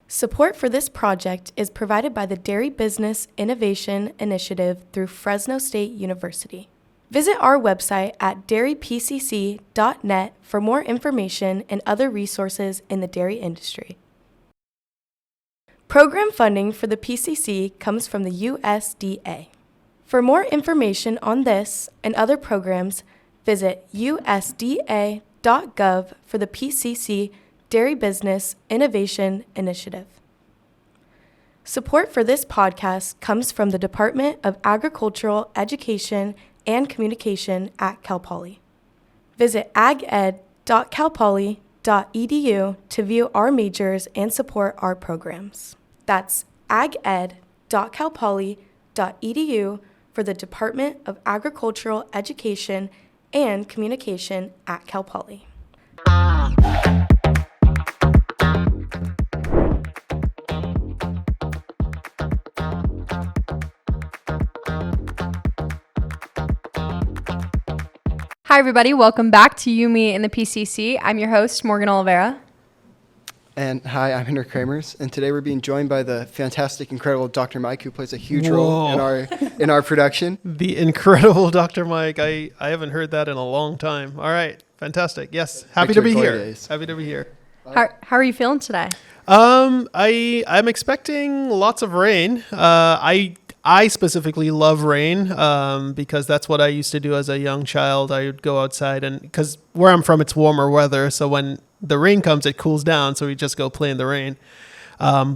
Support for this project is provided by the Dairy Business Innovation Initiative through Fresno State University. Visit our website at dairypcc.net for more information and other resources in the dairy industry. Program funding for the PCC comes from the USDA. For more information on this and other programs, visit usda.gov for the PCC Dairy Business Innovation Initiative. Support for this podcast comes from the Department of Agricultural Education and Communication at Cal Poly. Visit aged.calpoly.edu to view our majors and support our programs. That's aged.calpoly.edu for the Department of Agricultural Education and Communication at Cal Poly. Hi, everybody. Welcome back to You, Me, and the PCC. I'm your host, Morgan Oliveira. And hi, I'm Henry Cremers, and today we're being joined by the fantastic, incredible Dr. Mike, who plays a huge role in our production. The incredible Dr. Mike. I haven't heard that in a long time. All right, fantastic. Yes, happy to be here. Happy to be here. How are you feeling today? I'm expecting lots of rain. I specifically love rain because that's what I used to do as a young child. I would go outside, and because where I'm from, it's warmer weather. So when the rain comes, it cools down. So we just go play in the rain.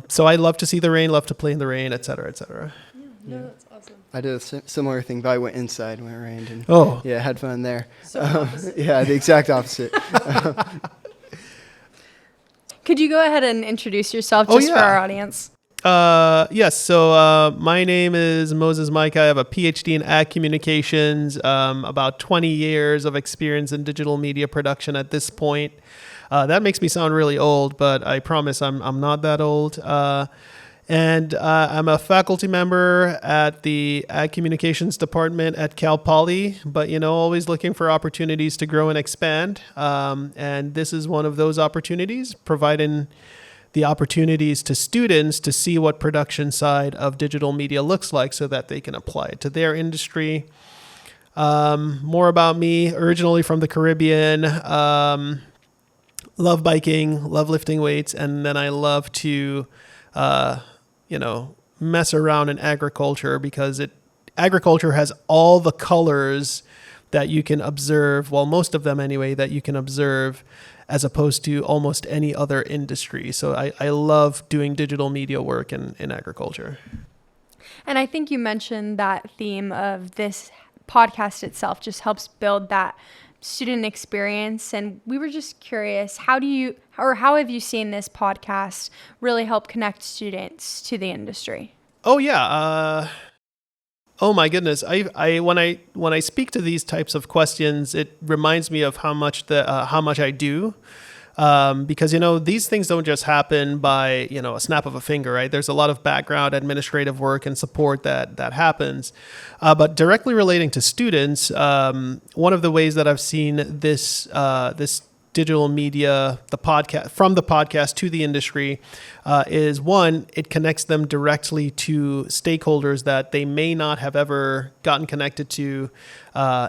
So I love to see the rain, love to play in the rain, et cetera, et cetera. No, that's awesome. I did a similar thing, but I went inside when it rained and had fun there. So the exact opposite. Could you go ahead and introduce yourself for our audience? Yes. So my name is Moses Mike. I have a PhD in Ag Communications, about 20 years of experience in digital media production at this point. That makes me sound really old, but I promise I'm not that old. And I'm a faculty member at the Ag Communications Department at Cal Poly, but, always looking for opportunities to grow and expand. And this is one of those opportunities, providing the opportunities to students to see what production side of digital media looks like so that they can apply it to their industry. More about me, originally from the Caribbean, love biking, love lifting weights, and then I love to, mess around in agriculture because agriculture has all the colors that you can observe, well, most of them anyway, that you can observe as opposed to almost any other industry. So I love doing digital media work in agriculture. And I think you mentioned that theme of this podcast itself just helps build that student experience. And we were just curious, how have you seen this podcast really help connect students to the industry? Oh, yeah. Oh my goodness! When I speak to these types of questions, it reminds me of how much I do, because these things don't just happen by a snap of a finger, right? There's a lot of background administrative work and support that happens, but directly relating to students, one of the ways that I've seen this digital media, from the podcast to the industry, is one, it connects them directly to stakeholders that they may not have ever gotten connected to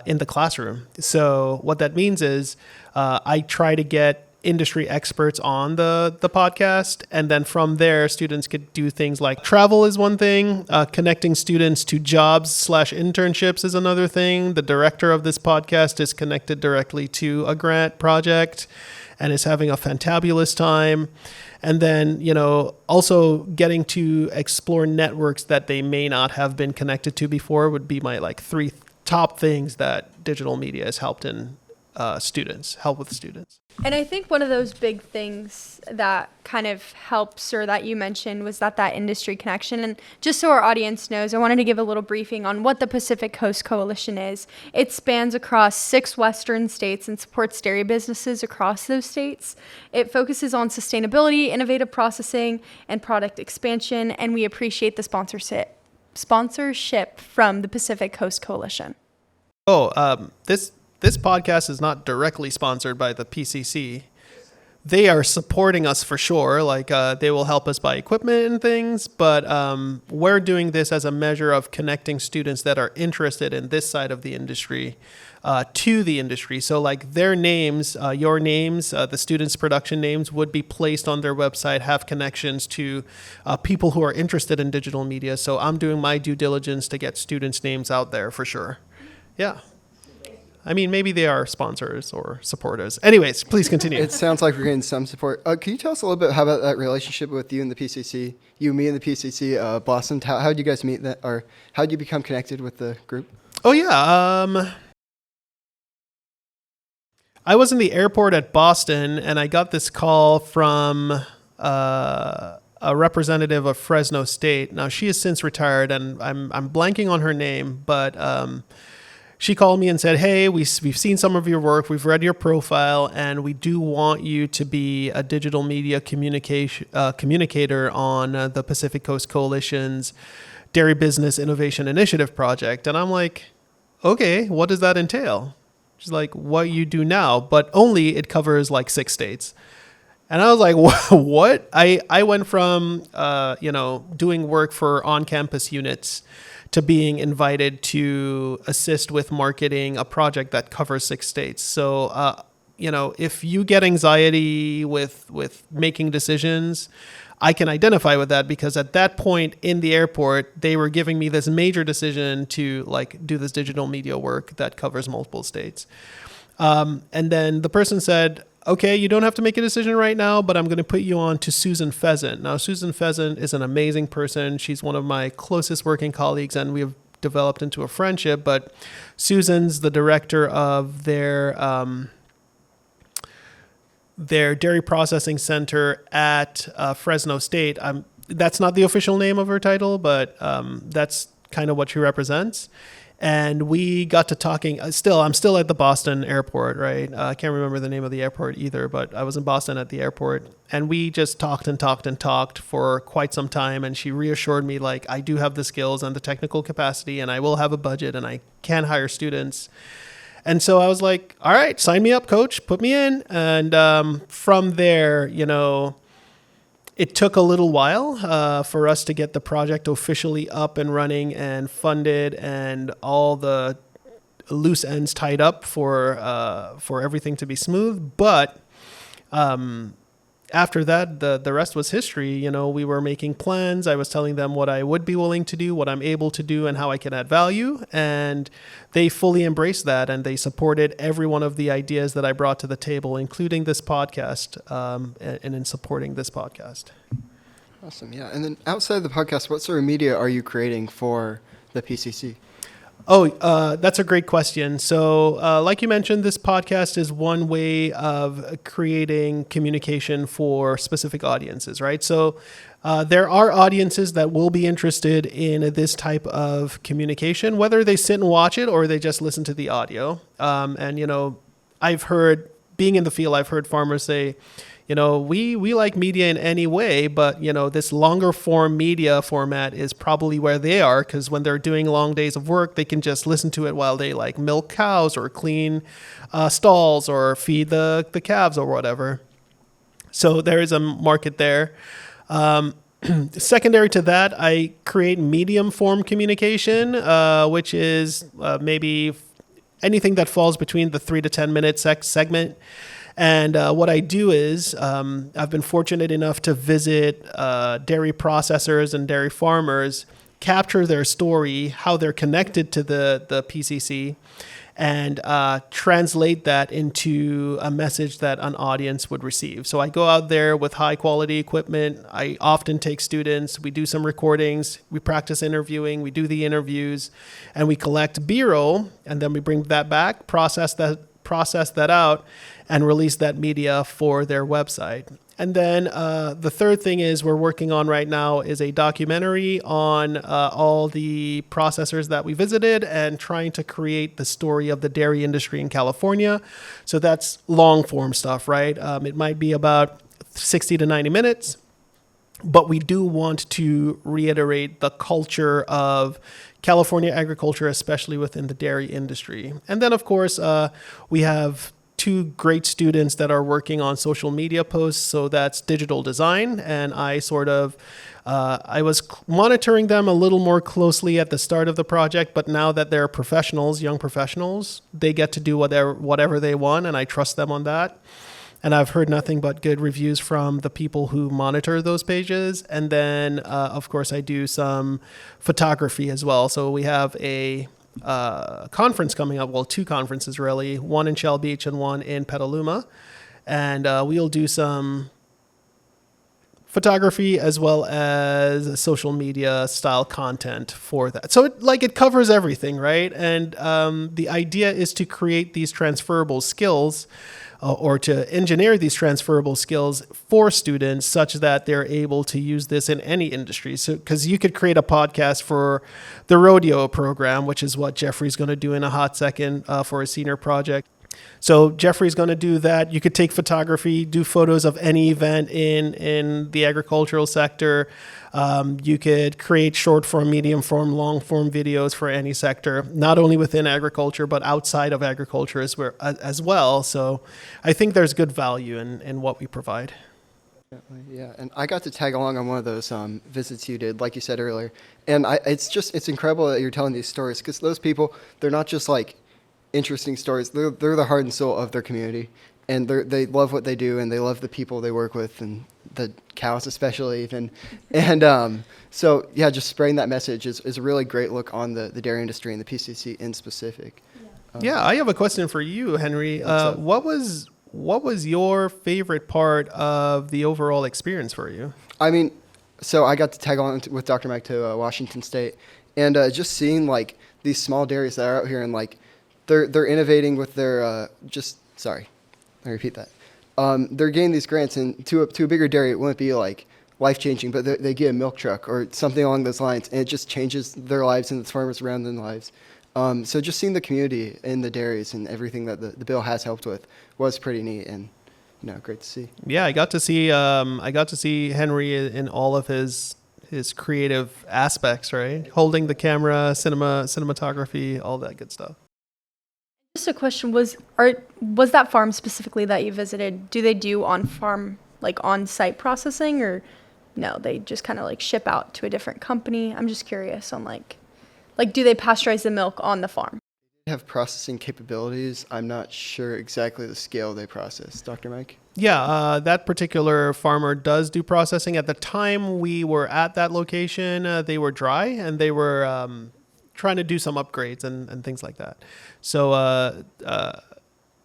in the classroom. So what that means is I try to get industry experts on the podcast, and then from there students could do things like travel is one thing, connecting students to jobs/internships is another thing. The director of this podcast is connected directly to a grant project and is having a fantabulous time. And then, also getting to explore networks that they may not have been connected to before would be my three top things that digital media has helped with students. And I think one of those big things that kind of helps, or that you mentioned, was that industry connection. And just so our audience knows, I wanted to give a little briefing on what the Pacific Coast Coalition is. It spans across 6 Western states and supports dairy businesses across those states. It focuses on sustainability, innovative processing, and product expansion. And we appreciate the sponsorship from the Pacific Coast Coalition. This podcast is not directly sponsored by the PCC, they are supporting us for sure. Like they will help us buy equipment and things, but we're doing this as a measure of connecting students that are interested in this side of the industry to the industry. So like their names, your names, the students' production names would be placed on their website, have connections to people who are interested in digital media. So I'm doing my due diligence to get students' names out there for sure. Yeah. I mean, maybe they are sponsors or supporters. Anyways, please continue. It sounds like we're getting some support. Can you tell us a little bit how about that relationship with you and the PCC, me and the PCC, Boston? How did you guys meet that, or how did you become connected with the group? Oh, yeah. I was in the airport at Boston, and I got this call from a representative of Fresno State. Now, she has since retired, and I'm blanking on her name, but she called me and said, hey, we've seen some of your work, we've read your profile, and we do want you to be a digital media communicator on the Pacific Coast Coalition's Dairy Business Innovation Initiative project. And I'm like, okay, what does that entail? She's like, what you do now, but only it covers like 6 states. And I was like, what? I went from, doing work for on-campus units to being invited to assist with marketing a project that covers 6 states. So, if you get anxiety with making decisions, I can identify with that, because at that point in the airport, they were giving me this major decision to like do this digital media work that covers multiple states. And then the person said, okay, you don't have to make a decision right now, but I'm going to put you on to Susan Pheasant. Now, Susan Pheasant is an amazing person. She's one of my closest working colleagues, and we have developed into a friendship. But Susan's the director of their dairy processing center at Fresno State. That's not the official name of her title, but that's kind of what she represents. And we got to talking. I'm still at the Boston airport, right? I can't remember the name of the airport either, but I was in Boston at the airport, and we just talked and talked and talked for quite some time. And she reassured me, like, I do have the skills and the technical capacity, and I will have a budget, and I can hire students. And so I was like, all right, sign me up, coach, put me in. And from there, it took a little while for us to get the project officially up and running and funded, and all the loose ends tied up for everything to be smooth. But after that, the rest was history. We were making plans. I was telling them what I would be willing to do, what I'm able to do, and how I can add value. And they fully embraced that, and they supported every one of the ideas that I brought to the table, including this podcast, and in supporting this podcast. Awesome, yeah. And then outside of the podcast, what sort of media are you creating for the PCC? Oh, that's a great question. So like you mentioned, this podcast is one way of creating communication for specific audiences, right? So there are audiences that will be interested in this type of communication, whether they sit and watch it or they just listen to the audio. I've heard, being in the field, I've heard farmers say, we like media in any way, but, this longer form media format is probably where they are, because when they're doing long days of work, they can just listen to it while they like milk cows or clean stalls or feed the calves or whatever. So there is a market there. Secondary to that, I create medium form communication, which is maybe anything that falls between the 3 to 10 minute segment. And what I do is I've been fortunate enough to visit dairy processors and dairy farmers, capture their story, how they're connected to the PCC, and translate that into a message that an audience would receive. So I go out there with high quality equipment. I often take students. We do some recordings. We practice interviewing. We do the interviews, and we collect B-roll, and then we bring that back, process that out, and release that media for their website. And then the third thing is we're working on right now is a documentary on all the processors that we visited and trying to create the story of the dairy industry in California. So that's long form stuff, right? It might be about 60 to 90 minutes, but we do want to reiterate the culture of California agriculture, especially within the dairy industry. And then, of course, we have two great students that are working on social media posts. So that's digital design. And I I was monitoring them a little more closely at the start of the project, but now that they're professionals, young professionals, they get to do whatever they want, and I trust them on that. And I've heard nothing but good reviews from the people who monitor those pages. And then, of course, I do some photography as well. So we have a conference coming up. Well, two conferences really, one in Shell Beach and one in Petaluma. And we'll do some photography as well as social media style content for that. So it covers everything, right? And the idea is to create these transferable skills or to engineer these transferable skills for students such that they're able to use this in any industry. So, because you could create a podcast for the rodeo program, which is what Jeffrey's going to do in a hot second for a senior project. So Jeffrey's going to do that. You could take photography, do photos of any event in the agricultural sector. You could create short form, medium form, long form videos for any sector, not only within agriculture, but outside of agriculture as well. So I think there's good value in what we provide. Yeah, and I got to tag along on one of those visits you did, like you said earlier. And it's incredible that you're telling these stories, because those people, they're not just like interesting stories. They're the heart and soul of their community, and they love what they do, and they love the people they work with, and the cows especially even. And so yeah, just spreading that message is a really great look on the dairy industry and the PCC in specific. Yeah, I have a question for you, Henry. What was your favorite part of the overall experience for you? I mean, so I got to tag on with Dr. Mike to Washington State, and just seeing like these small dairies that are out here, and like they're innovating with their let me repeat that. They're getting these grants, and to a bigger dairy, it wouldn't be like life-changing, but they get a milk truck or something along those lines, and it just changes their lives and the farmers around their lives. So just seeing the community in the dairies and everything that the bill has helped with was pretty neat, and great to see. Yeah, I got to see Henry in all of his creative aspects, right? Holding the camera, cinematography, all that good stuff. Just a question, was that farm specifically that you visited, do they do on-farm, like on-site processing, or no, they just kind of like ship out to a different company? I'm just curious on like do they pasteurize the milk on the farm? They have processing capabilities. I'm not sure exactly the scale they process. Dr. Mike? Yeah, that particular farmer does do processing. At the time we were at that location, they were dry, and they were trying to do some upgrades and things like that. So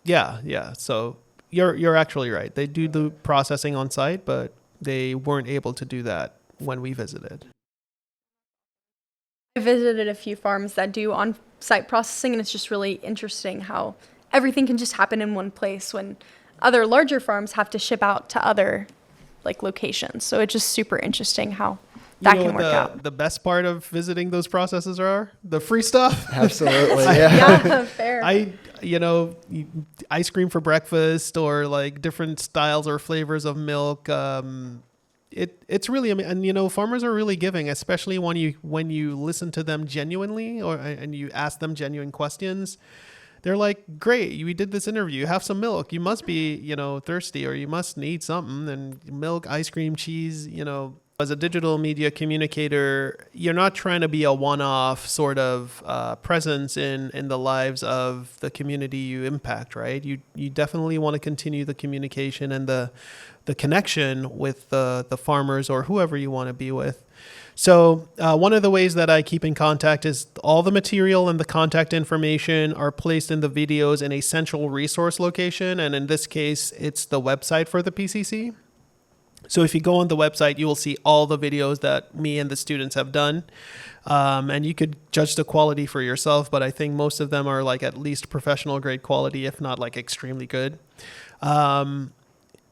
yeah. So you're actually right. They do the processing on site, but they weren't able to do that when we visited. I visited a few farms that do on-site processing, and it's just really interesting how everything can just happen in one place when other larger farms have to ship out to other like locations. So it's just super interesting how that can work out. The best part of visiting those processes are the free stuff. Absolutely. Yeah, fair. Ice cream for breakfast, or like different styles or flavors of milk. It's really amazing. And farmers are really giving, especially when you listen to them genuinely, and you ask them genuine questions. They're like, great, we did this interview, have some milk. You must be, thirsty, or you must need something. And milk, ice cream, cheese, As a digital media communicator, you're not trying to be a one-off sort of presence in the lives of the community you impact, right? You definitely want to continue the communication and the connection with the farmers or whoever you want to be with. So one of the ways that I keep in contact is all the material and the contact information are placed in the videos in a central resource location. And in this case, it's the website for the PCC. So if you go on the website, you will see all the videos that me and the students have done. And you could judge the quality for yourself, but I think most of them are like at least professional grade quality, if not like extremely good.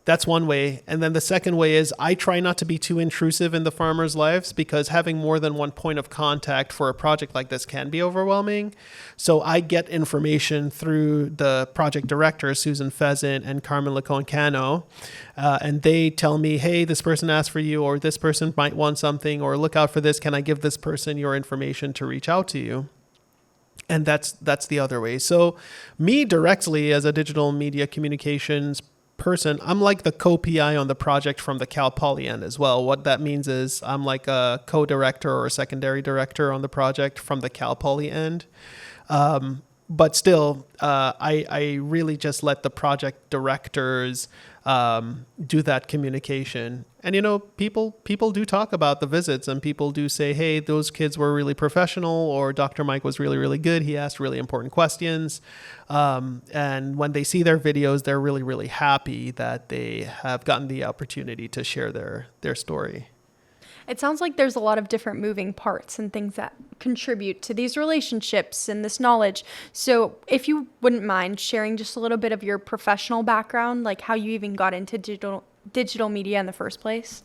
That's one way. And then the second way is I try not to be too intrusive in the farmers' lives, because having more than one point of contact for a project like this can be overwhelming. So I get information through the project directors, Susan Pheasant and Carmen Licon, and they tell me, hey, this person asked for you, or this person might want something, or look out for this. Can I give this person your information to reach out to you? And that's the other way. So me directly as a digital media communications person, I'm like the co-PI on the project from the Cal Poly end as well. What that means is I'm like a co-director or a secondary director on the project from the Cal Poly end. But still, I really just let the project directors do that communication. And, you know, people do talk about the visits, and people do say, hey, those kids were really professional, or Dr. Mike was really, really good. He asked really important questions. And when they see their videos, they're really, really happy that they have gotten the opportunity to share their story. It sounds like there's a lot of different moving parts and things that contribute to these relationships and this knowledge. So if you wouldn't mind sharing just a little bit of your professional background, like how you even got into digital media in the first place.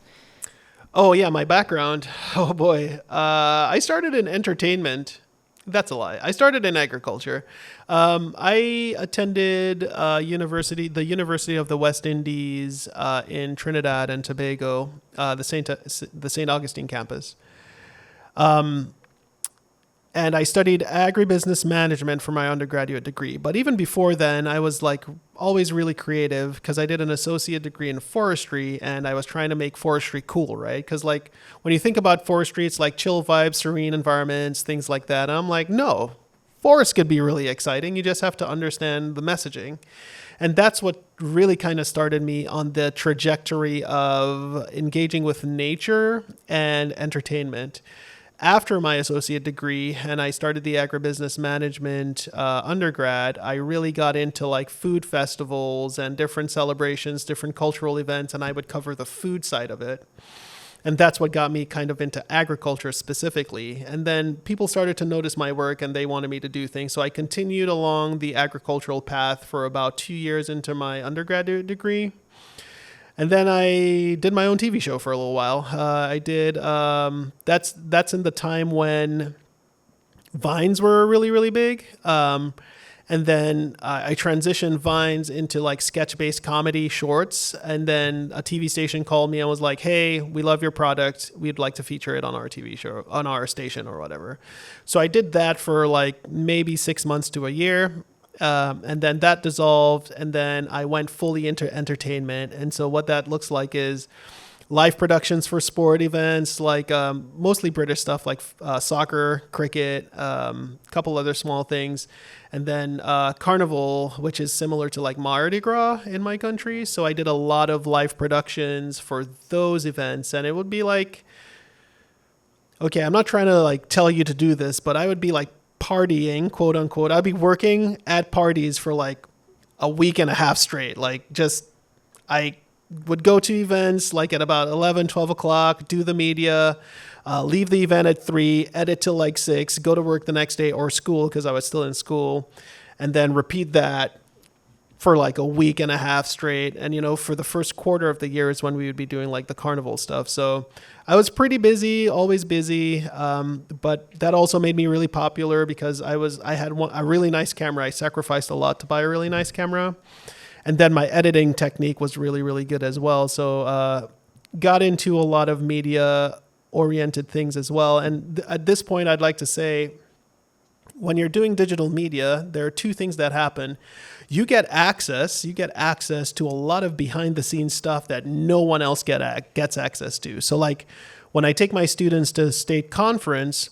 Oh, yeah, my background. Oh, boy. I started in entertainment. That's a lie. I started in agriculture. I attended the University of the West Indies in Trinidad and Tobago, the St. Augustine campus. And I studied agribusiness management for my undergraduate degree. But even before then, I was like always really creative because I did an associate degree in forestry, and I was trying to make forestry cool, right? Because like when you think about forestry, it's like chill vibes, serene environments, things like that. And I'm like, no, forests could be really exciting. You just have to understand the messaging. And that's what really kind of started me on the trajectory of engaging with nature and entertainment. After my associate degree and I started the agribusiness management undergrad, I really got into like food festivals and different celebrations, different cultural events, and I would cover the food side of it. And that's what got me kind of into agriculture specifically. And then people started to notice my work and they wanted me to do things. So I continued along the agricultural path for about 2 years into my undergraduate degree. And then I did my own TV show for a little while. That's in the time when Vines were really, really big. And then I transitioned Vines into like sketch-based comedy shorts. And then a TV station called me and was like, hey, we love your product. We'd like to feature it on our TV show, on our station or whatever. So I did that for like maybe 6 months to a year. And then that dissolved, and then I went fully into entertainment. And so what that looks like is live productions for sport events, like mostly British stuff like soccer, cricket, a couple other small things. And then Carnival, which is similar to like Mardi Gras in my country. So I did a lot of live productions for those events. And it would be like, okay, I'm not trying to like tell you to do this, but I would be like partying, quote unquote. I'd be working at parties for like a week and a half straight. Like just, I would go to events like at about 11, 12 o'clock, do the media, leave the event at 3, edit till like 6, go to work the next day or school because I was still in school, and then repeat that for like a week and a half straight. And, you know, for the first quarter of the year is when we would be doing like the carnival stuff. So I was pretty busy, always busy. But that also made me really popular because I had a really nice camera. I sacrificed a lot to buy a really nice camera. And then my editing technique was really, really good as well. So got into a lot of media oriented things as well. And at this point, I'd like to say, when you're doing digital media, there are two things that happen. You get access to a lot of behind the scenes stuff that no one else gets access to. So like when I take my students to state conference,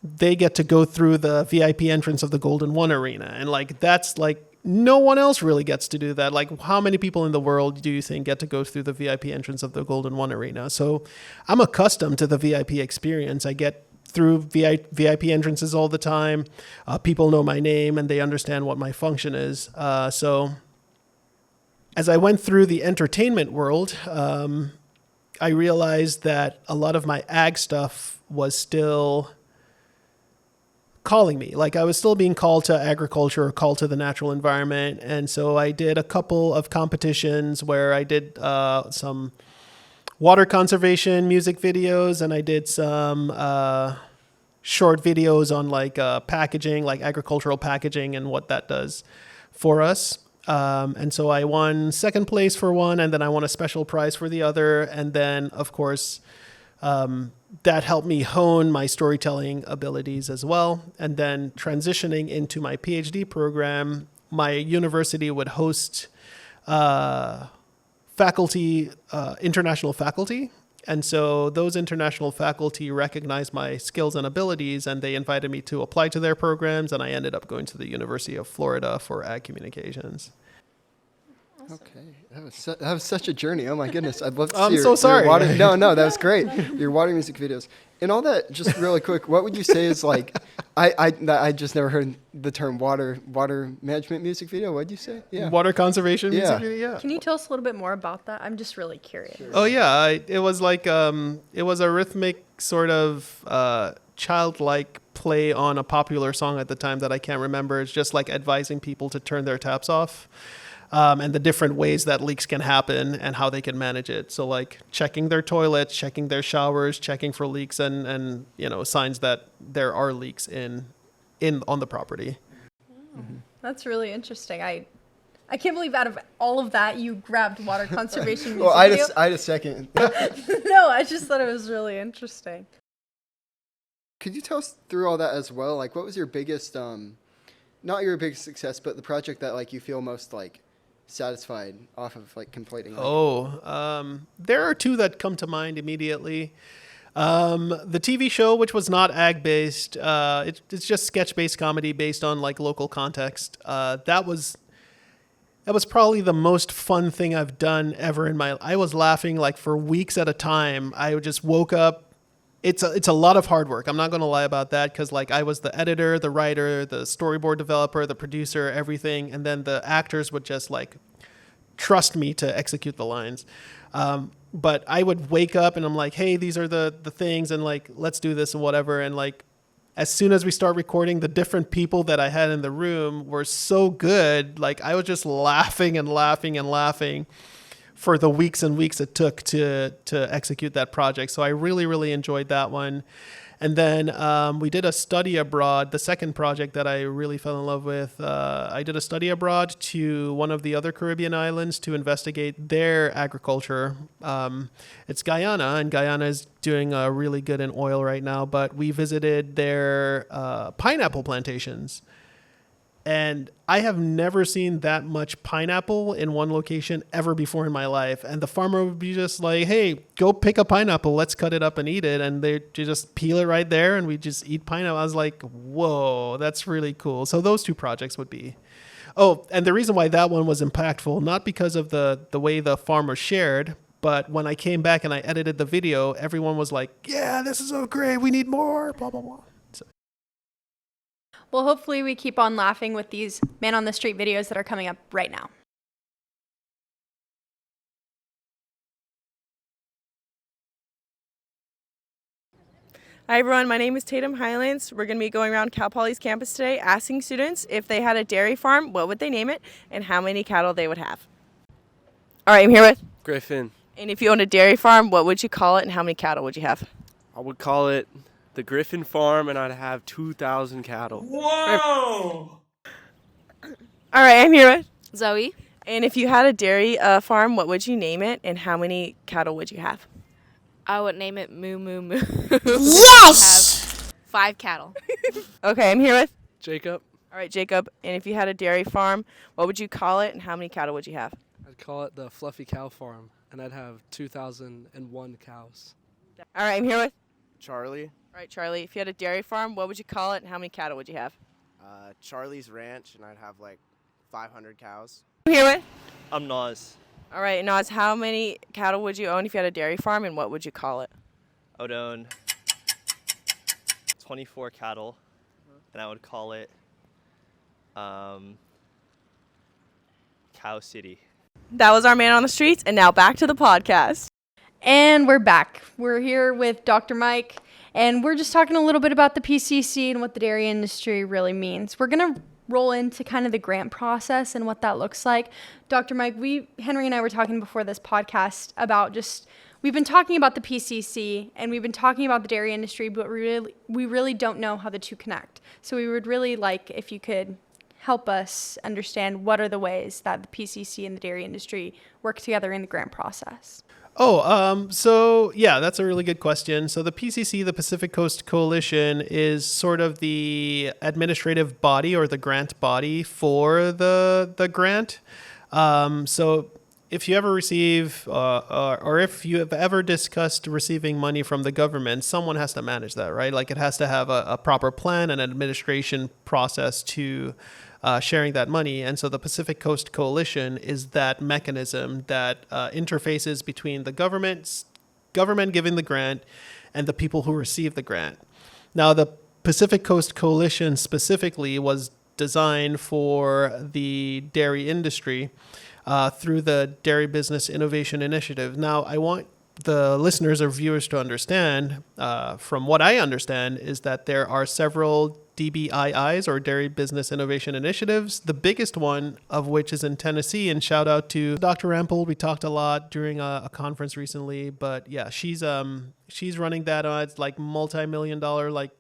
they get to go through the VIP entrance of the Golden One Arena. And like, that's like, no one else really gets to do that. Like, how many people in the world do you think get to go through the VIP entrance of the Golden One Arena? So I'm accustomed to the VIP experience. I get through VIP entrances all the time. People know my name and they understand what my function is. So as I went through the entertainment world, I realized that a lot of my ag stuff was still calling me. Like I was still being called to agriculture or called to the natural environment. And so I did a couple of competitions where I did some water conservation music videos, and I did some short videos on like packaging, like agricultural packaging and what that does for us. And so I won second place for one, and then I won a special prize for the other. And then, of course, That helped me hone my storytelling abilities as well. And then transitioning into my PhD program, my university would host faculty, international faculty. And so those international faculty recognized my skills and abilities, and they invited me to apply to their programs, and I ended up going to the University of Florida for ag communications. Okay, that was such a journey. Oh my goodness, I'd love to see I'm your, so sorry. No, that was great. Your water music videos and all that. Just really quick, what would you say is like? I just never heard the term water management music video. What'd you say? Yeah, Water conservation music Yeah. video. Yeah. Can you tell us a little bit more about that? I'm just really curious. Oh yeah, it was like it was a rhythmic sort of childlike play on a popular song at the time that I can't remember. It's just like advising people to turn their taps off. And the different ways that leaks can happen and how they can manage it. So like checking their toilets, checking their showers, checking for leaks and signs that there are leaks in on the property. Mm-hmm. That's really interesting. I can't believe out of all of that you grabbed water conservation music Well, video. I had a second. No, I just thought it was really interesting. Could you tell us through all that as well? Like, what was your biggest, not your biggest success, but the project that like you feel most like satisfied off of like completing? There are two that come to mind immediately. The TV show, which was not ag based, it's just sketch based comedy based on like local context. That was probably the most fun thing I've done ever in my life. I was laughing like for weeks at a time. I just woke up. It's a lot of hard work. I'm not going to lie about that because like I was the editor, the writer, the storyboard developer, the producer, everything. And then the actors would just like trust me to execute the lines. But I would wake up and I'm like, hey, these are the things and like, let's do this and whatever. And like, as soon as we start recording, the different people that I had in the room were so good. Like I was just laughing and laughing and laughing for the weeks and weeks it took to execute that project. So I really, really enjoyed that one. And then we did a study abroad, the second project that I really fell in love with. I did a study abroad to one of the other Caribbean islands to investigate their agriculture. It's Guyana, and Guyana is doing really good in oil right now, but we visited their pineapple plantations. And I have never seen that much pineapple in one location ever before in my life. And the farmer would be just like, hey, go pick a pineapple. Let's cut it up and eat it. And they just peel it right there and we just eat pineapple. I was like, whoa, that's really cool. So those two projects would be. Oh, and the reason why that one was impactful, not because of the way the farmer shared, but when I came back and I edited the video, everyone was like, yeah, this is so great. We need more, blah, blah, blah. Well, hopefully we keep on laughing with these man on the street videos that are coming up right now. Hi everyone, my name is Tatum Highlands. We're going to be going around Cal Poly's campus today asking students if they had a dairy farm, what would they name it, and how many cattle they would have. All right, I'm here with Griffin. And if you owned a dairy farm, what would you call it and how many cattle would you have? I would call it the Griffin Farm, and I'd have 2,000 cattle. Whoa! All right, I'm here with Zoe. And if you had a dairy farm, what would you name it and how many cattle would you have? I would name it Moo Moo Moo. Yes! Have 5 cattle. Okay, I'm here with Jacob. All right, Jacob. And if you had a dairy farm, what would you call it and how many cattle would you have? I'd call it the Fluffy Cow Farm, and I'd have 2,001 cows. All right, I'm here with Charlie. All right, Charlie. If you had a dairy farm, what would you call it and how many cattle would you have? Charlie's Ranch, and I'd have like 500 cows. I'm here with I'm Nas. All right, Naz, how many cattle would you own if you had a dairy farm, and what would you call it? I would own 24 cattle, and I would call it Cow City. That was our man on the streets, and now back to the podcast. And we're back. We're here with Dr. Mike, and we're just talking a little bit about the PCC and what the dairy industry really means. We're going to roll into kind of the grant process and what that looks like. Dr. Mike, Henry and I were talking before this podcast about we've been talking about the PCC and we've been talking about the dairy industry, but we really don't know how the two connect. So we would really like if you could help us understand what are the ways that the PCC and the dairy industry work together in the grant process. So yeah, that's a really good question. So the PCC, the Pacific Coast Coalition, is sort of the administrative body or the grant body for the grant. So if you ever receive, or if you have ever discussed receiving money from the government, someone has to manage that, right? Like it has to have a proper plan and an administration process to sharing that money. And so the Pacific Coast Coalition is that mechanism that interfaces between the government giving the grant and the people who receive the grant. Now, the Pacific Coast Coalition specifically was designed for the dairy industry through the Dairy Business Innovation Initiative. Now, I want the listeners or viewers to understand, from what I understand, is that there are several DBIIs or Dairy Business Innovation Initiatives, the biggest one of which is in Tennessee. And shout out to Dr. Rampold. We talked a lot during a conference recently, but yeah, she's running that. It's like multi-million-dollar, like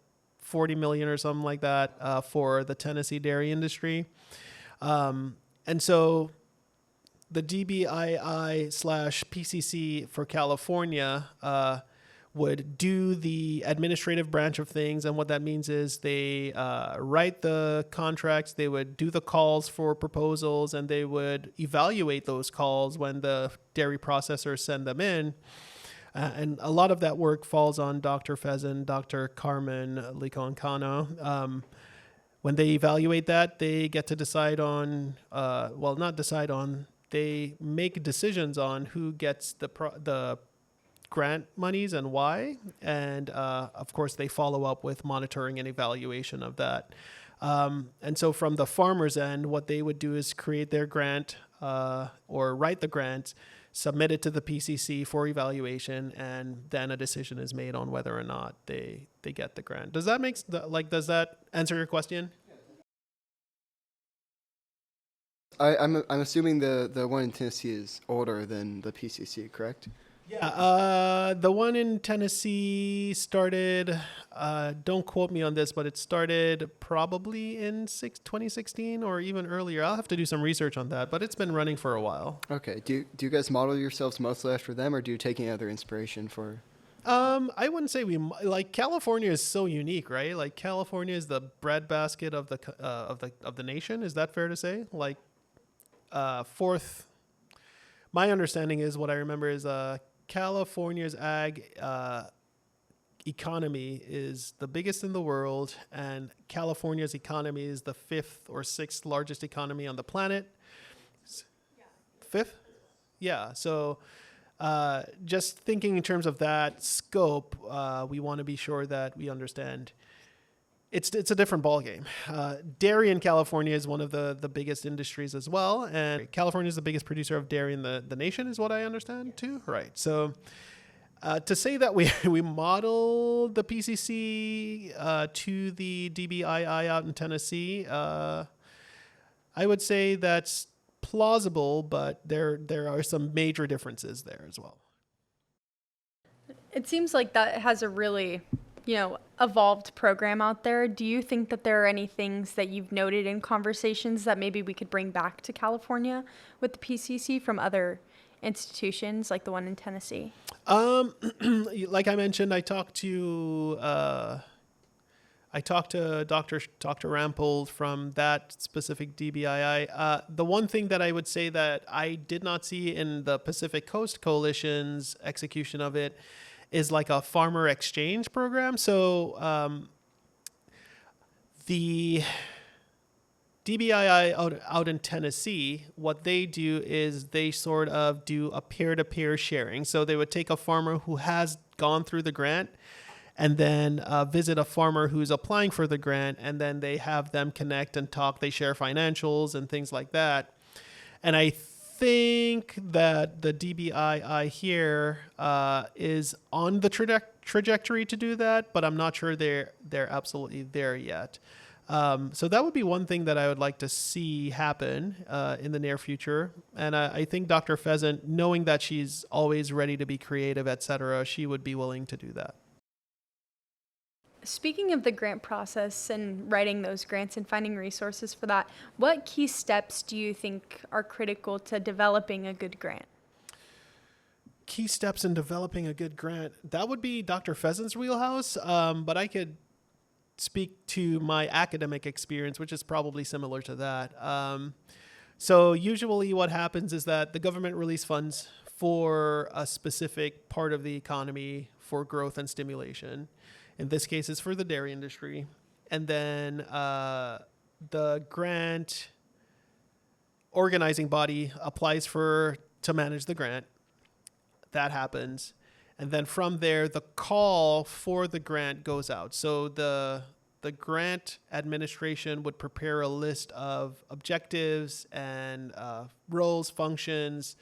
40 million or something like that for the Tennessee dairy industry. And so the DBII/PCC for California would do the administrative branch of things. And what that means is they write the contracts, they would do the calls for proposals, and they would evaluate those calls when the dairy processors send them in. And a lot of that work falls on Dr. Pheasant, Dr. Carmen Licon. When they evaluate that, they get to decide on, they make decisions on who gets the grant monies and why. And of course, they follow up with monitoring and evaluation of that. And so from the farmer's end, what they would do is create their grant or write the grant, submit it to the PCC for evaluation, and then a decision is made on whether or not they get the grant. Does that does that answer your question? I'm assuming the one in Tennessee is older than the PCC, correct? Yeah, the one in Tennessee started, don't quote me on this, but it started probably in 2016 or even earlier. I'll have to do some research on that, but it's been running for a while. Okay. Do you guys model yourselves mostly after them, or do you take any other inspiration for? I wouldn't say California is so unique, right? Like California is the breadbasket of the nation. Is that fair to say? Like, fourth, my understanding is what I remember is California's ag economy is the biggest in the world, and California's economy is the 5th or 6th largest economy on the planet. Fifth? Yeah. So just thinking in terms of that scope, we want to be sure that we understand it's a different ballgame. Dairy in California is one of the biggest industries as well. And California is the biggest producer of dairy in the nation is what I understand too. Right. So to say that we model the PCC to the DBII out in Tennessee, I would say that's plausible, but there are some major differences there as well. It seems like that has a really, evolved program out there. Do you think that there are any things that you've noted in conversations that maybe we could bring back to California with the PCC from other institutions like the one in Tennessee? Like I mentioned, I talked to Dr. Rampold from that specific DBII. The one thing that I would say that I did not see in the Pacific Coast Coalition's execution of it is like a farmer exchange program. So the DBII out in Tennessee, what they do is they sort of do a peer-to-peer sharing. So they would take a farmer who has gone through the grant and then visit a farmer who's applying for the grant, and then they have them connect and talk. They share financials and things like that. And I think that the DBII here is on the trajectory to do that, but I'm not sure they're absolutely there yet. So that would be one thing that I would like to see happen in the near future. And I think Dr. Pheasant, knowing that she's always ready to be creative, etc., she would be willing to do that. Speaking of the grant process and writing those grants and finding resources for that, what key steps do you think are critical to developing a good grant? key steps in developing a good grant. That would be Dr. Pheasant's wheelhouse, but I could speak to my academic experience, which is probably similar to that. So usually what happens is that the government release funds for a specific part of the economy for growth and stimulation. In this case, it's for the dairy industry. And then the grant organizing body applies to manage the grant. That happens. And then from there, the call for the grant goes out. So the grant administration would prepare a list of objectives and roles, functions,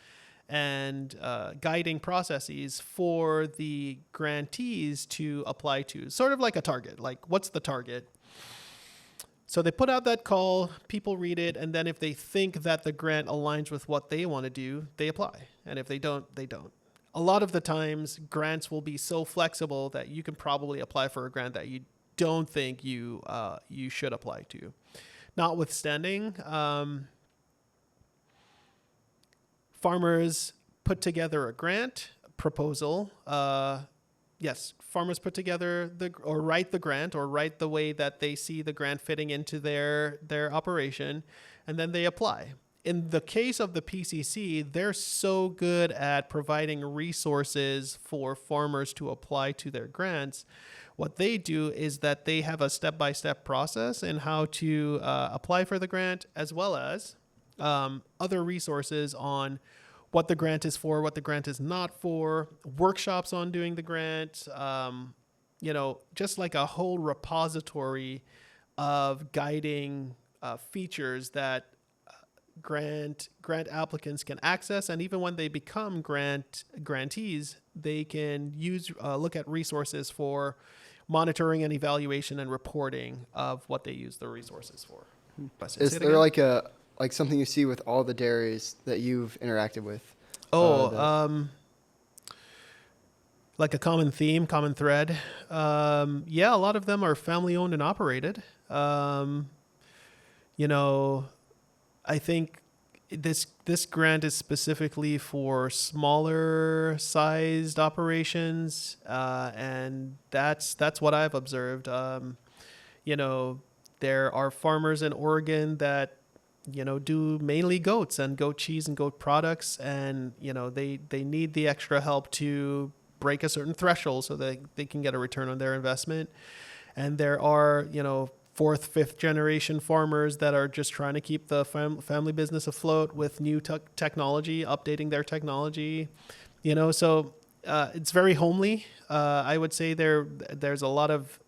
and guiding processes for the grantees to apply to. Sort of like a target. Like, what's the target? So they put out that call, people read it, and then if they think that the grant aligns with what they want to do, they apply. And if they don't, they don't. A lot of the times, grants will be so flexible that you can probably apply for a grant that you don't think you should apply to. Notwithstanding, farmers put together a grant proposal. Farmers put together write the grant or write the way that they see the grant fitting into their operation, and then they apply. In the case of the PCC, they're so good at providing resources for farmers to apply to their grants. What they do is that they have a step-by-step process in how to apply for the grant, as well as other resources on what the grant is for, what the grant is not for, workshops on doing the grant, just like a whole repository of guiding features that grant applicants can access, and even when they become grantees, they can look at resources for monitoring and evaluation and reporting of what they use the resources for. Is there like something you see with all the dairies that you've interacted with? Like a common theme, common thread. A lot of them are family owned and operated. I think this grant is specifically for smaller sized operations, and that's what I've observed. There are farmers in Oregon that do mainly goats and goat cheese and goat products, and they need the extra help to break a certain threshold so that they can get a return on their investment. And there are fourth, fifth generation farmers that are just trying to keep the family business afloat with new technology, updating their technology, so it's very homely. I would say there's a lot of,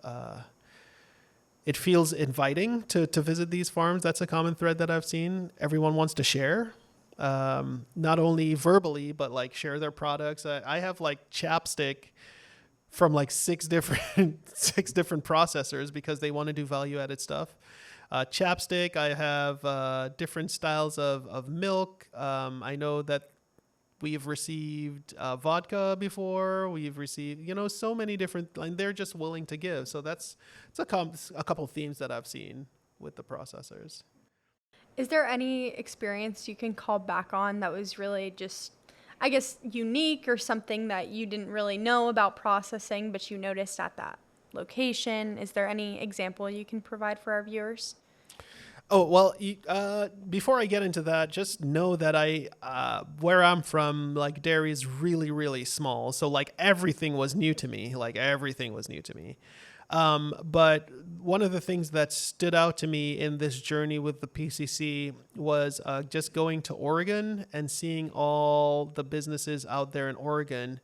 it feels inviting to visit these farms. That's a common thread that I've seen. Everyone wants to share, not only verbally, but like share their products. I have like chapstick from like six different processors because they want to do value-added stuff. Chapstick, I have different styles of milk. I know that we've received vodka before. We've received, so many different, and they're just willing to give. So it's a couple of themes that I've seen with the processors. Is there any experience you can call back on that was really just, I guess, unique or something that you didn't really know about processing, but you noticed at that location? Is there any example you can provide for our viewers? Oh, well, before I get into that, just know that where I'm from, like, dairy is really, really small. So, like, everything was new to me. But one of the things that stood out to me in this journey with the PCC was just going to Oregon and seeing all the businesses out there in Oregon.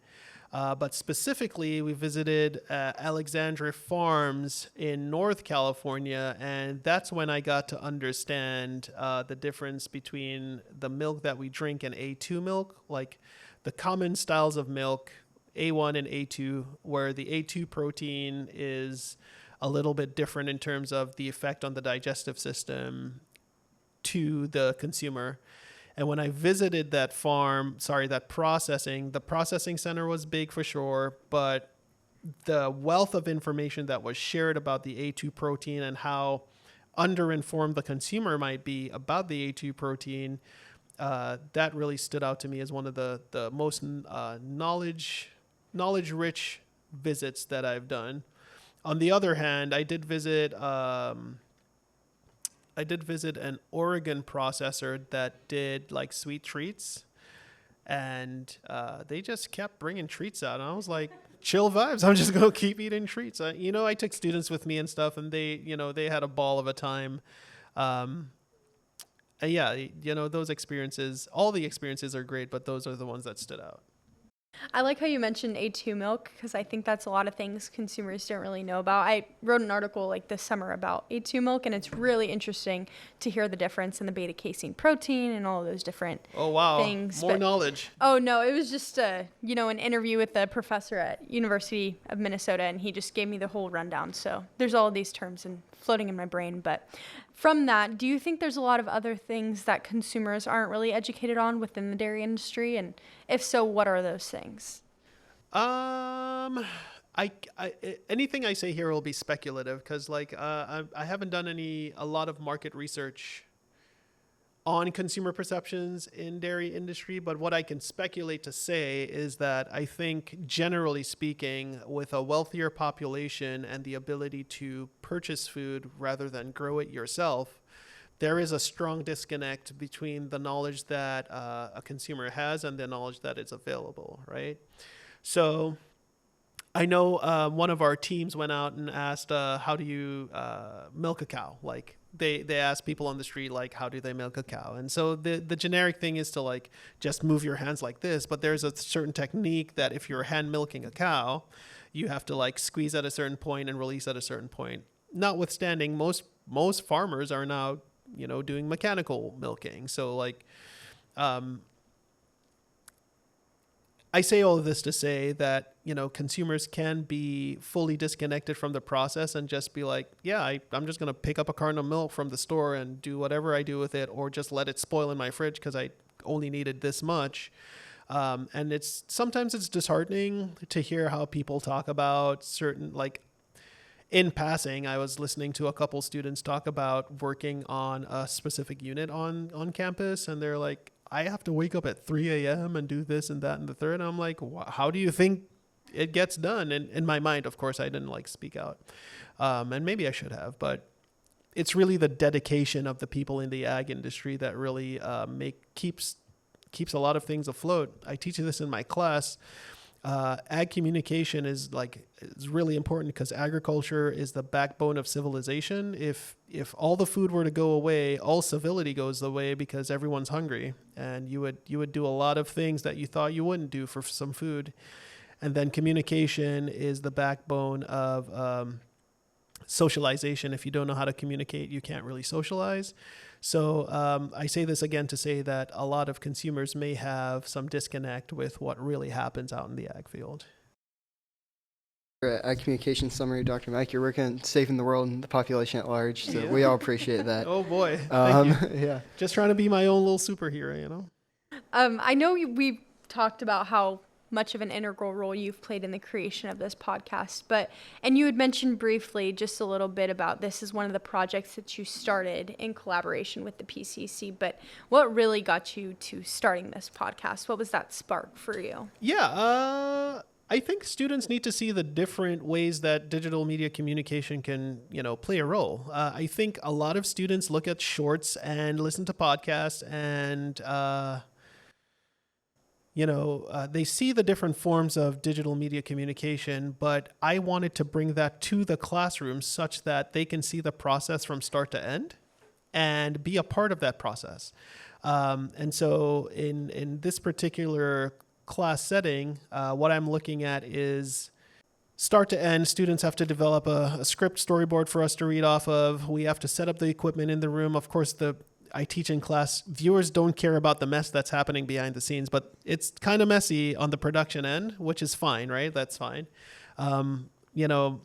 But specifically, we visited Alexandria Farms in North California, and that's when I got to understand the difference between the milk that we drink and A2 milk, like the common styles of milk, A1 and A2, where the A2 protein is a little bit different in terms of the effect on the digestive system to the consumer. And when I visited the processing center was big for sure, but the wealth of information that was shared about the A2 protein and how underinformed the consumer might be about the A2 protein that really stood out to me as one of the most knowledge-rich visits that I've done. On the other hand, I did visit an Oregon processor that did like sweet treats, and they just kept bringing treats out. And I was like, chill vibes. I'm just going to keep eating treats. I took students with me and stuff, and they had a ball of a time. And yeah, those experiences, all the experiences are great, but those are the ones that stood out. I like how you mentioned A2 milk, because I think that's a lot of things consumers don't really know about. I wrote an article like this summer about A2 milk, and it's really interesting to hear the difference in the beta casein protein and all of those different things. More knowledge. Oh no, it was just an interview with a professor at University of Minnesota, and he just gave me the whole rundown. So there's all of these terms floating in my brain. But from that, do you think there's a lot of other things that consumers aren't really educated on within the dairy industry? And if so, what are those things? Anything I say here will be speculative, because I haven't done a lot of market research on consumer perceptions in dairy industry, but what I can speculate to say is that I think, generally speaking, with a wealthier population and the ability to purchase food rather than grow it yourself, there is a strong disconnect between the knowledge that a consumer has and the knowledge that is available, right? So I know one of our teams went out and asked, how do you milk a cow? Like, they ask people on the street, like, how do they milk a cow? And so the generic thing is to like just move your hands like this, but there's a certain technique that if you're hand milking a cow, you have to like squeeze at a certain point and release at a certain point. Notwithstanding, most farmers are now doing mechanical milking. So like I say all of this to say that, consumers can be fully disconnected from the process and just be like, yeah, I'm just going to pick up a carton of milk from the store and do whatever I do with it, or just let it spoil in my fridge because I only needed this much. And sometimes it's disheartening to hear how people talk about certain, like, in passing, I was listening to a couple students talk about working on a specific unit on campus, and they're like, I have to wake up at 3 a.m. and do this and that and the third. And I'm like, how do you think it gets done? And in my mind, of course, I didn't like speak out. And maybe I should have, but it's really the dedication of the people in the ag industry that really keeps a lot of things afloat. I teach this in my class. Ag communication is really important because agriculture is the backbone of civilization. If all the food were to go away, all civility goes away because everyone's hungry, and you would do a lot of things that you thought you wouldn't do for some food. And then communication is the backbone of socialization. If you don't know how to communicate, you can't really socialize. So I say this again to say that a lot of consumers may have some disconnect with what really happens out in the ag field. Ag communication summary, Dr. Mike, you're working on saving the world and the population at large, so we all appreciate that. Oh boy, thank you. Yeah. Just trying to be my own little superhero, I know we've talked about how much of an integral role you've played in the creation of this podcast, and you had mentioned briefly just a little bit about this as one of the projects that you started in collaboration with the PCC, but what really got you to starting this podcast? What was that spark for you? Yeah, I think students need to see the different ways that digital media communication can, play a role. I think a lot of students look at shorts and listen to podcasts and they see the different forms of digital media communication, but I wanted to bring that to the classroom such that they can see the process from start to end and be a part of that process. And so in this particular class setting, what I'm looking at is start to end, students have to develop a script storyboard for us to read off of. We have to set up the equipment in the room. Of course, I teach in class, viewers don't care about the mess that's happening behind the scenes, but it's kind of messy on the production end, which is fine, right? That's fine. The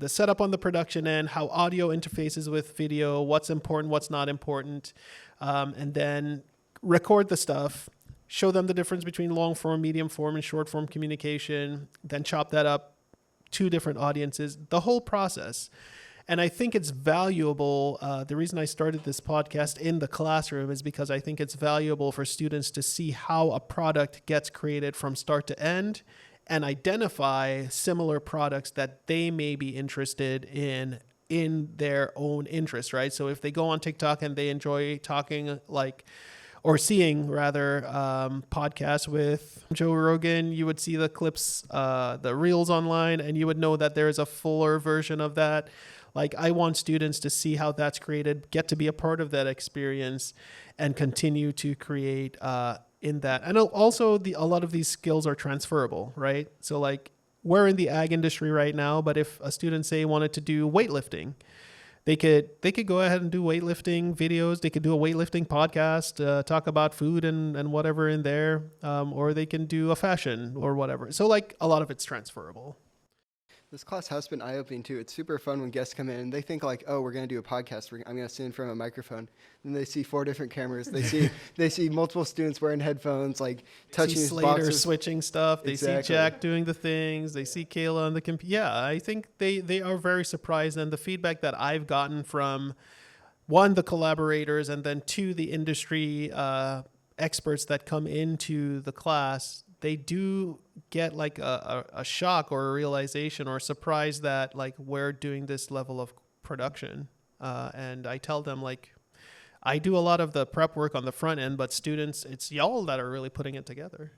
setup on the production end, how audio interfaces with video, what's important, what's not important, and then record the stuff, show them the difference between long form, medium form, and short form communication, then chop that up, 2 different audiences, the whole process. And I think it's valuable. The reason I started this podcast in the classroom is because I think it's valuable for students to see how a product gets created from start to end and identify similar products that they may be interested in their own interest, right? So if they go on TikTok and they enjoy talking or seeing rather podcasts with Joe Rogan, you would see the clips, the reels online, and you would know that there's a fuller version of that. Like, I want students to see how that's created, get to be a part of that experience, and continue to create in that. And also, a lot of these skills are transferable, right? So, like, we're in the ag industry right now, but if a student, say, wanted to do weightlifting, they could go ahead and do weightlifting videos. They could do a weightlifting podcast, talk about food and whatever in there, or they can do a fashion or whatever. So, like, a lot of it's transferable. This class has been eye-opening too. It's super fun when guests come in and they think like, oh, we're going to do a podcast. I'm going to sit in front of a microphone. And they see 4 different cameras. They see multiple students wearing headphones, like touching these Slater boxes. Switching stuff. They Exactly. see Jack doing the things. They see Kayla on the computer. Yeah, I think they are very surprised. And the feedback that I've gotten from, 1, the collaborators, and then 2, the industry experts that come into the class, they do get like a shock or a realization or a surprise that like we're doing this level of production. And I tell them, like, I do a lot of the prep work on the front end, but students, it's y'all that are really putting it together.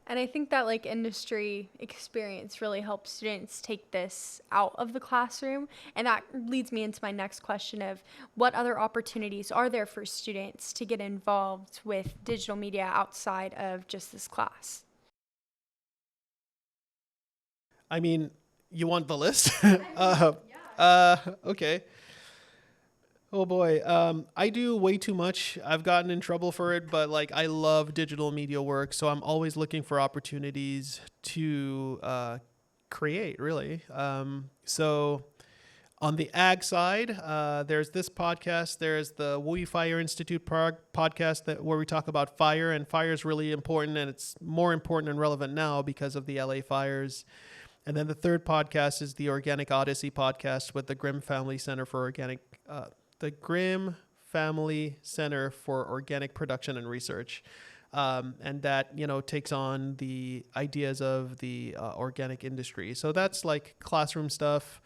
And I think that like industry experience really helps students take this out of the classroom. And that leads me into my next question of what other opportunities are there for students to get involved with digital media outside of just this class? I mean, you want the list? Okay. Oh boy. I do way too much. I've gotten in trouble for it, but like, I love digital media work. So I'm always looking for opportunities to create, really. So on the ag side, there's this podcast. There's the Wu Fire Institute podcast where we talk about fire, and fire is really important, and it's more important and relevant now because of the LA fires. And then the third podcast is the Organic Odyssey podcast with the Grimm Family Center for Organic Production and Research. And that, takes on the ideas of the organic industry. So that's like classroom stuff.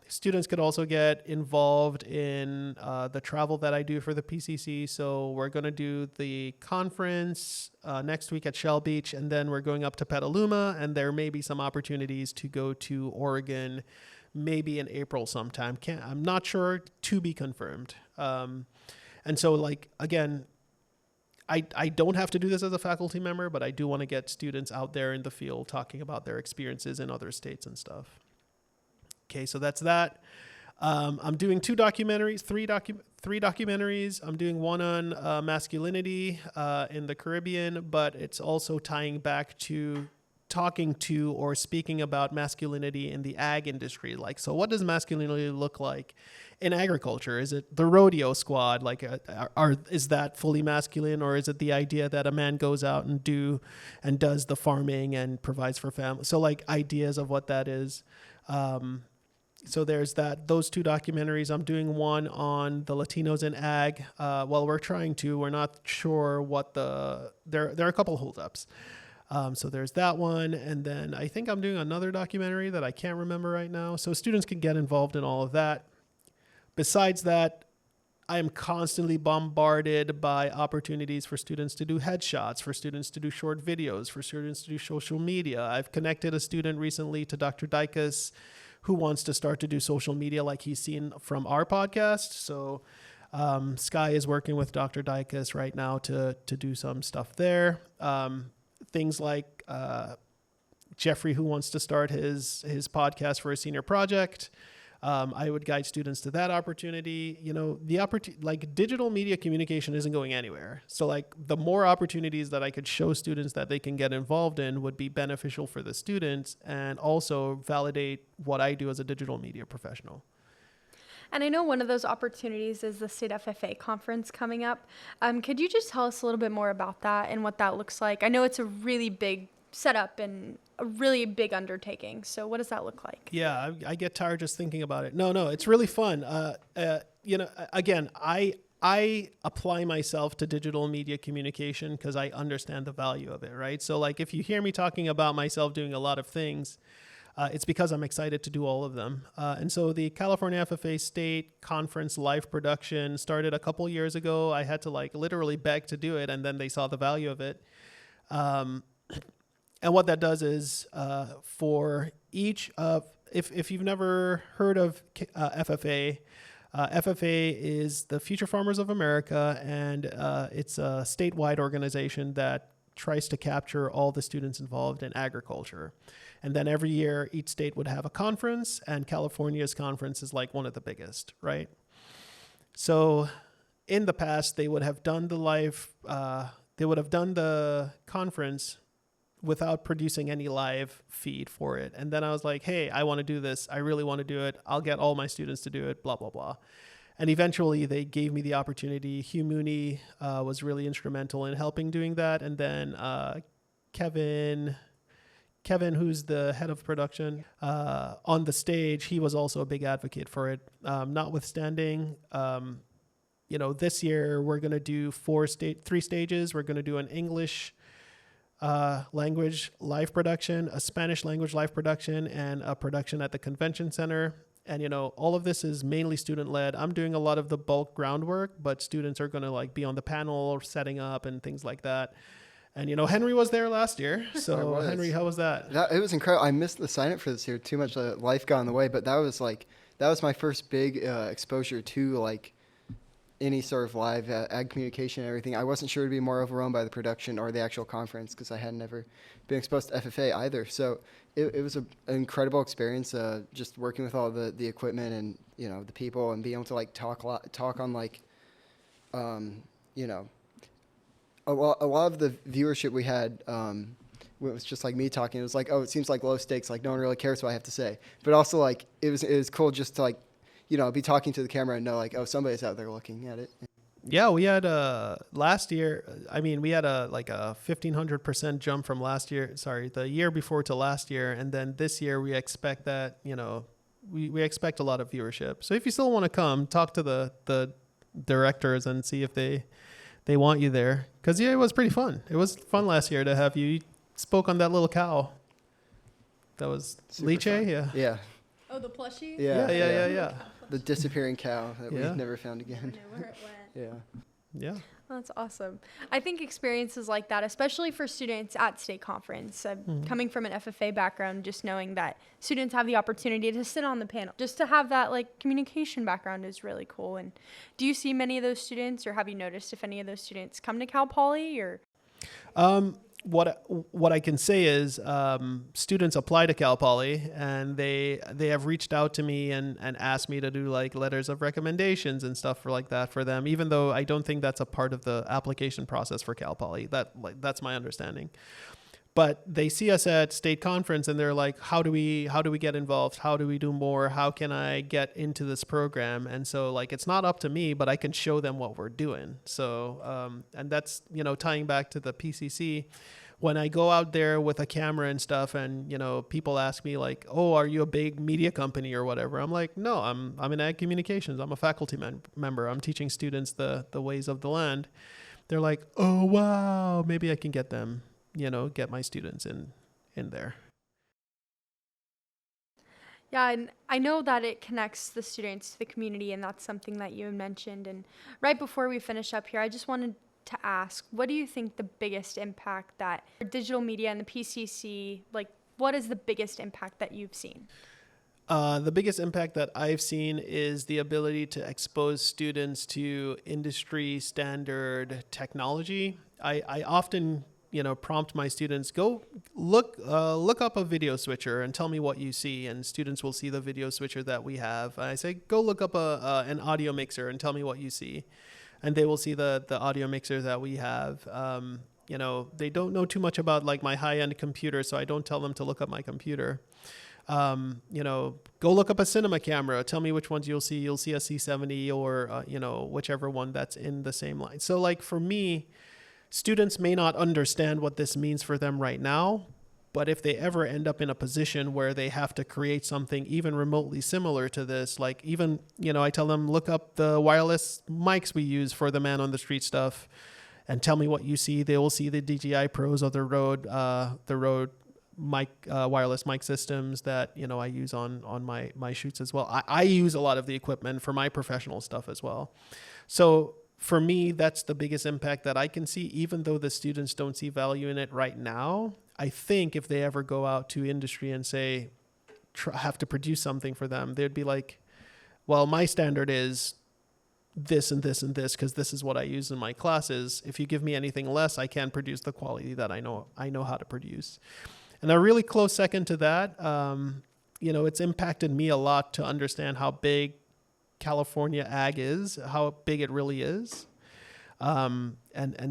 Students could also get involved in the travel that I do for the PCC. So we're going to do the conference next week at Shell Beach, and then we're going up to Petaluma, and there may be some opportunities to go to Oregon, maybe in April sometime. I'm not sure, to be confirmed. And so, like, again, I don't have to do this as a faculty member, but I do want to get students out there in the field talking about their experiences in other states and stuff. Okay, so that's that. I'm doing 2 documentaries, three documentaries. I'm doing one on masculinity in the Caribbean, but it's also tying back to talking to or speaking about masculinity in the ag industry. Like, so what does masculinity look like in agriculture? Is it the rodeo squad? Like, is that fully masculine, or is it the idea that a man goes out and does the farming and provides for family? So, like, ideas of what that is. So there's those 2 documentaries. I'm doing one on the Latinos in ag. We're not sure what there are a couple holdups. So there's that one. And then I think I'm doing another documentary that I can't remember right now. So students can get involved in all of that. Besides that, I am constantly bombarded by opportunities for students to do headshots, for students to do short videos, for students to do social media. I've connected a student recently to Dr. Dicus, who wants to start to do social media like he's seen from our podcast. So Sky is working with Dr. Dicus right now to do some stuff there. Things like Jeffrey, who wants to start his podcast for a senior project. I would guide students to that opportunity. Like, digital media communication isn't going anywhere. So, like, the more opportunities that I could show students that they can get involved in would be beneficial for the students and also validate what I do as a digital media professional. And I know one of those opportunities is the State FFA conference coming up. Could you just tell us a little bit more about that and what that looks like? I know it's a really big setup and a really big undertaking. So what does that look like? Yeah, I get tired just thinking about it. No, it's really fun. Again, I apply myself to digital media communication because I understand the value of it, right? So like if you hear me talking about myself doing a lot of things, it's because I'm excited to do all of them. And so the California FFA State Conference live production started a couple years ago. I had to like literally beg to do it, and then they saw the value of it. And what that does is for each of, if you've never heard of FFA, FFA is the Future Farmers of America, and it's a statewide organization that tries to capture all the students involved in agriculture. And then every year, each state would have a conference, and California's conference is like one of the biggest, right? So in the past, they would have done the conference without producing any live feed for it. And then I was like, hey, I want to do this. I really want to do it. I'll get all my students to do it, blah, blah, blah. And eventually they gave me the opportunity. Hugh Mooney was really instrumental in helping doing that. And then Kevin, who's the head of production, on the stage, he was also a big advocate for it. Notwithstanding, this year we're going to do 3 stages. We're going to do an English language live production, a Spanish language live production, and a production at the convention center. And, all of this is mainly student led. I'm doing a lot of the bulk groundwork, but students are going to like be on the panel or setting up and things like that. And, Henry was there last year. So Henry, how was that? It was incredible. I missed the sign up for this year. Too much life got in the way, but that was my first big exposure to like any sort of live ag communication and everything. I wasn't sure to be more overwhelmed by the production or the actual conference because I had never been exposed to FFA either. So it was an incredible experience, just working with all the equipment and the people and being able to like talk on like a lot of the viewership we had. It was just like me talking. It was like, oh, it seems like low stakes. Like no one really cares what I have to say. But also like it was cool just to like be talking to the camera and know like, oh, somebody's out there looking at it. Yeah, we had last year. I mean, we had a 1,500% jump from last year. Sorry, the year before to last year, and then this year we expect that we expect a lot of viewership. So if you still want to come, talk to the directors and see if they want you there. Because it was pretty fun. It was fun last year to have you. You spoke on that little cow. That was Liche, yeah. Yeah. Oh, the plushie? Yeah. The disappearing cow that we've never found again. I know where it went. Yeah. Oh, that's awesome. I think experiences like that, especially for students at state conference, coming from an FFA background, just knowing that students have the opportunity to sit on the panel, just to have that like communication background is really cool. And do you see many of those students, or have you noticed if any of those students come to Cal Poly or? What I can say is students apply to Cal Poly and they have reached out to me and asked me to do like letters of recommendations and stuff like that for them, even though I don't think that's a part of the application process for Cal Poly. That's my understanding. But they see us at state conference and they're like, how do we get involved? How do we do more? How can I get into this program? And so like, it's not up to me, but I can show them what we're doing. So, and that's, tying back to the PCC, when I go out there with a camera and stuff and, people ask me like, oh, are you a big media company or whatever? I'm like, no, I'm in ag communications. I'm a faculty member. I'm teaching students the ways of the land. They're like, oh, wow, maybe I can get them. Get my students in there. Yeah, and I know that it connects the students to the community, and that's something that you mentioned. And right before we finish up here, I just wanted to ask, what do you think the biggest impact that digital media and the PCC, like, what is the biggest impact that you've seen? The biggest impact that I've seen is the ability to expose students to industry standard technology. I often prompt my students, go look up a video switcher and tell me what you see. And students will see the video switcher that we have. I say, go look up an audio mixer and tell me what you see. And they will see the audio mixer that we have. They don't know too much about like my high-end computer, so I don't tell them to look up my computer. Go look up a cinema camera. Tell me which ones you'll see. You'll see a C70 or, whichever one that's in the same line. So like for me, students may not understand what this means for them right now, But if they ever end up in a position where they have to create something even remotely similar to this, like even, I tell them, look up the wireless mics we use for the man on the street stuff and tell me what you see. They will see the DJI Pros or the Rode mic, wireless mic systems that, I use on my shoots as well. I use a lot of the equipment for my professional stuff as well. So for me, that's the biggest impact that I can see, even though the students don't see value in it right now. I think if they ever go out to industry and say, have to produce something for them, they'd be like, well, my standard is this and this and this, because this is what I use in my classes. If you give me anything less, I can't produce the quality that I know how to produce. And a really close second to that, it's impacted me a lot to understand how big California ag is, how big it really is. And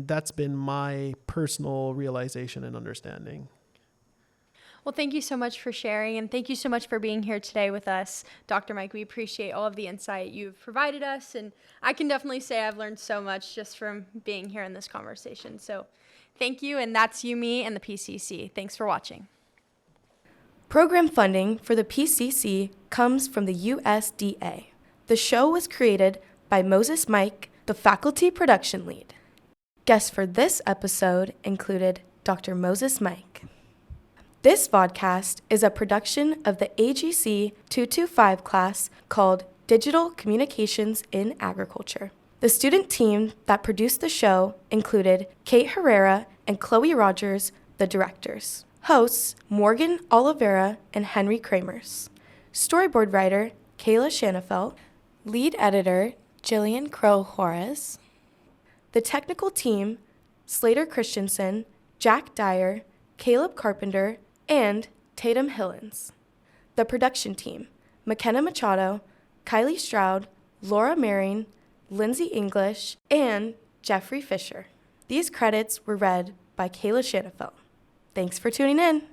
that's been my personal realization and understanding. Well, thank you so much for sharing, and thank you so much for being here today with us, Dr. Mike. We appreciate all of the insight you've provided us, and I can definitely say I've learned so much just from being here in this conversation. So thank you, and that's you, me, and the PCC. Thanks for watching. Program funding for the PCC comes from the USDA. The show was created by Moses Mike, the faculty production lead. Guests for this episode included Dr. Moses Mike. This vodcast is a production of the AGC 225 class called Digital Communications in Agriculture. The student team that produced the show included Kate Herrera and Chloe Rogers, the directors. Hosts Morgan Oliveira and Henry Cremers. Storyboard writer Kayla Shanafelt. Lead editor Jillian Crow-Juarez. The technical team Slater Christensen, Jack Dyer, Caleb Carpenter, and Tatum Hillens. The production team McKenna Machado, Kylie Stroud, Laura Maring, Lindsay English, and Jeffrey Fisher. These credits were read by Kayla Shanafelt. Thanks for tuning in.